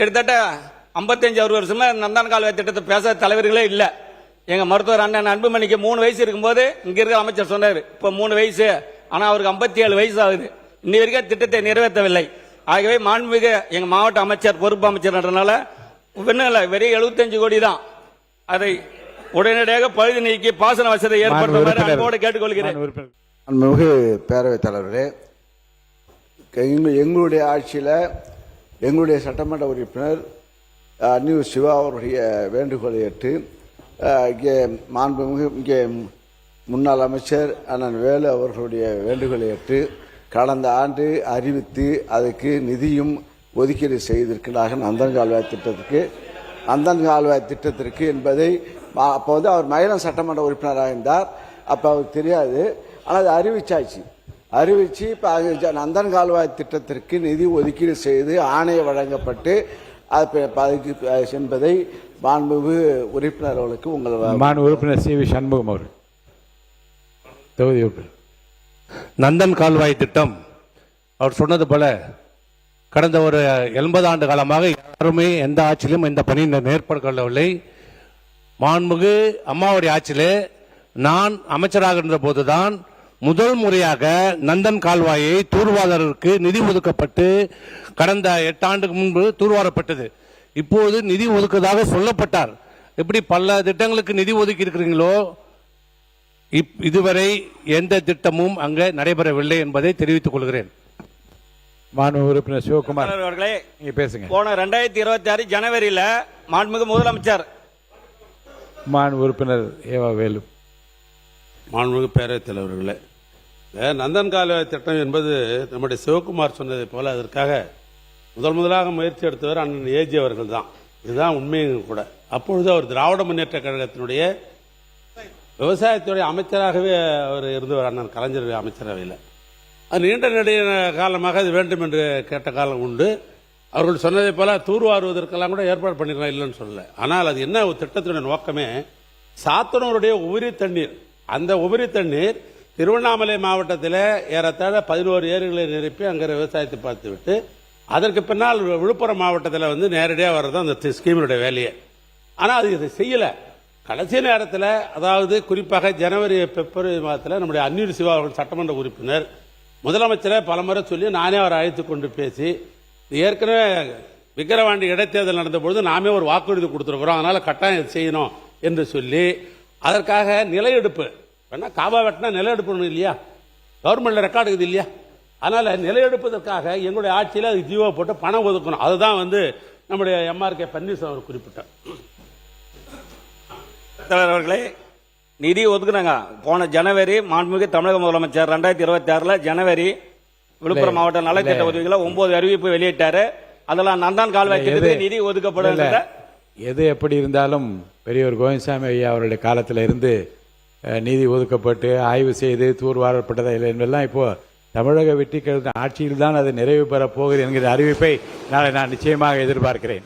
கிட்டத்தட்ட 55 வருஷமா நந்தன் கால்வாய் திட்டத்தை பேசாத தலைவர்களே இல்ல. எங்க மருத்துவர் அண்ணன் அன்புமணிக்கு 3 வயசு இருக்கும்போது இங்க இருக்கிற அமைச்சர் சொன்னாரு, இப்ப 3 வயசு, ஆனா அவருக்கு 57 வயசு ஆகுது, இன்னி வரைக்கும் திட்டத்தை நிறைவேற்றவில்லை. ஆகவே மாண்புமிகு எங்க மாவட்ட அமைச்சர் பொறுப்பு அமைச்சர்ன்றனால வெறும் 75 கோடி தான், அதை உடனடியாக பழுது நீக்கி பாசன வசதி ஏற்படுத்துமாறு அன்போடு கேட்டுக்கொள்கிறேன். மாண்புமிகு பேரவைத் தலைவரே, எங்களுடைய ஆட்சியில் எங்களுடைய சட்டமன்ற உறுப்பினர் அன்னியூர் சிவா அவருடைய வேண்டுகோளை ஏற்று இங்கே மாண்புமிகு இங்கே முன்னாள் அமைச்சர் அண்ணன் வேலு அவர்களுடைய வேண்டுகோளை ஏற்று கடந்த ஆண்டு அறிவித்து அதுக்கு நிதியும் ஒதுக்கீடு செய்திருக்கிறார்கள். நந்தன் கால்வாய் திட்டத்திற்கு என்பதை அப்போ வந்து அவர் மயிலம் சட்டமன்ற உறுப்பினராக இருந்தார், அப்போ அவருக்கு தெரியாது. ஆனால் அது அறிவிச்சு இப்போ நந்தன் கால்வாய் திட்டத்திற்கு நிதி ஒதுக்கீடு செய்து ஆணையம் வழங்கப்பட்டு அதுக்கு என்பதை மாண்புமிகு உறுப்பினர் அவர்களுக்கு உங்கள் உறுப்பினர் சி வி சண்முகம் அவர்கள் தொகுதி உறுப்பினர். நந்தன் கால்வாய் திட்டம் அவர் சொன்னது போல கடந்த ஒரு 80 ஆண்டு காலமாக யாருமே எந்த ஆட்சியிலும் இந்த பணி மேற்கொள்ளவில்லை. மாண்புமிகு அம்மாவுடைய ஆட்சியிலே நான் அமைச்சராக இருந்த போதுதான் முதல் முறையாக நந்தன் கால்வாயை தூர்வாரருக்கு நிதி ஒதுக்கப்பட்டு கடந்த 8 ஆண்டுக்கு முன்பு தூர்வாரப்பட்டது. இப்போது நிதி ஒதுக்குவதாக சொல்லப்பட்டார். எப்படி பல திட்டங்களுக்கு நிதி ஒதுக்கி இருக்கிறீங்களோ இதுவரை எந்த திட்டமும் அங்கே நடைபெறவில்லை என்பதை தெரிவித்துக் கொள்கிறேன். உறுப்பினர் சிவகுமார் அவர்களே, நீங்க பேசுங்க. போன 2026 ஜனவரியில மாண்புமிகு முதலமைச்சர் உறுப்பினர் ஏவா வேலு. மாண்புமிகு பேரவைத் தலைவர்களே, நந்தன் கால்வாய் திட்டம் என்பது நம்முடைய சிவகுமார் சொன்னதை போல அதற்காக முதலாக முயற்சி எடுத்தவர் அண்ணன் ஏஜி அவர்கள் தான். இதுதான் உண்மையும் கூட. அப்பொழுது அவர் திராவிட முன்னேற்ற கழகத்தினுடைய விவசாயத்துறை அமைச்சராகவே அவர் இருந்தவர், அண்ணன் கலைஞர் அமைச்சரவையில். அது நீண்ட நெடிய காலமாக அது வேண்டும் என்று கேட்ட காலம் உண்டு. அவர்கள் சொன்னதை போல தூர்வாருவதற்கெல்லாம் கூட ஏற்பாடு பண்ணிக்கலாம், இல்லைன்னு சொல்லல. ஆனால் அது என்ன ஒரு திட்டத்தினுடைய நோக்கமே சாத்தனூருடைய உபரி தண்ணீர், அந்த உபரி தண்ணீர் திருவண்ணாமலை மாவட்டத்தில் ஏறத்தாழ 11 ஏரிகளை நிரப்பி அங்கே விவசாயத்தை பார்த்துவிட்டு அதற்கு பின்னால் விழுப்புரம் மாவட்டத்தில் வந்து நேரடியாக வர்றது அந்த ஸ்கீமினுடைய வேலையை. ஆனால் அது இதை செய்யலை. கடைசி நேரத்தில், அதாவது குறிப்பாக ஜனவரி பிப்ரவரி மாதத்தில் நம்முடைய அன்னியூர் சிவா அவர்கள் சட்டமன்ற உறுப்பினர் முதலமைச்சரை பலமுறை சொல்லி நானே அவரை அழைத்து கொண்டு பேசி, ஏற்கனவே விக்கிரவாண்டி இடைத்தேர்தல் நடந்த பொழுது நாமே ஒரு வாக்குறுதி கொடுத்துருக்குறோம், அதனால் கட்டாயம் செய்யணும் என்று சொல்லி அதற்காக நிலையெடுப்பு வேணா காபா வெட்டினா நிலையெடுப்பு இல்லையா, கவர்மெண்ட்ல ரெக்கார்டு இருக்குது இல்லையா, அதனால நிலையெடுப்பதற்காக எங்களுடைய ஆட்சியில் அதுக்கு ஜீவோ போட்டு பணம் ஒதுக்கணும். அதுதான் வந்து நம்முடைய MRK பன்னீர்செல்வம் அவர் குறிப்பிட்டார். தலைவர்களே, நிதி ஒதுக்குனாங்க. போன ஜனவரி மாண்புமிகு தமிழக முதலமைச்சர் 2026 ஜனவரி விழுப்புரம் மாவட்ட நலத்திட்ட உதவிகளை 9 அறிவிப்பு வெளியிட்டாரு. அதெல்லாம் நந்தன் கால்வாய் திட்டத்துக்கு நிதி ஒதுக்கப்படும். எது எப்படி இருந்தாலும் பெரியவர் கோவிந்தசாமி ஐயா அவருடைய காலத்தில் இருந்து நிதி ஒதுக்கப்பட்டு ஆய்வு செய்து தூர்வாரப்பட்டதா இல்லை என்பதெல்லாம் இப்போ தமிழக வெற்றி கழக ஆட்சியில் தான் அது நிறைவு பெறப் போகிறது என்கிற அறிவிப்பை நாளை நான் நிச்சயமாக எதிர்பார்க்கிறேன்.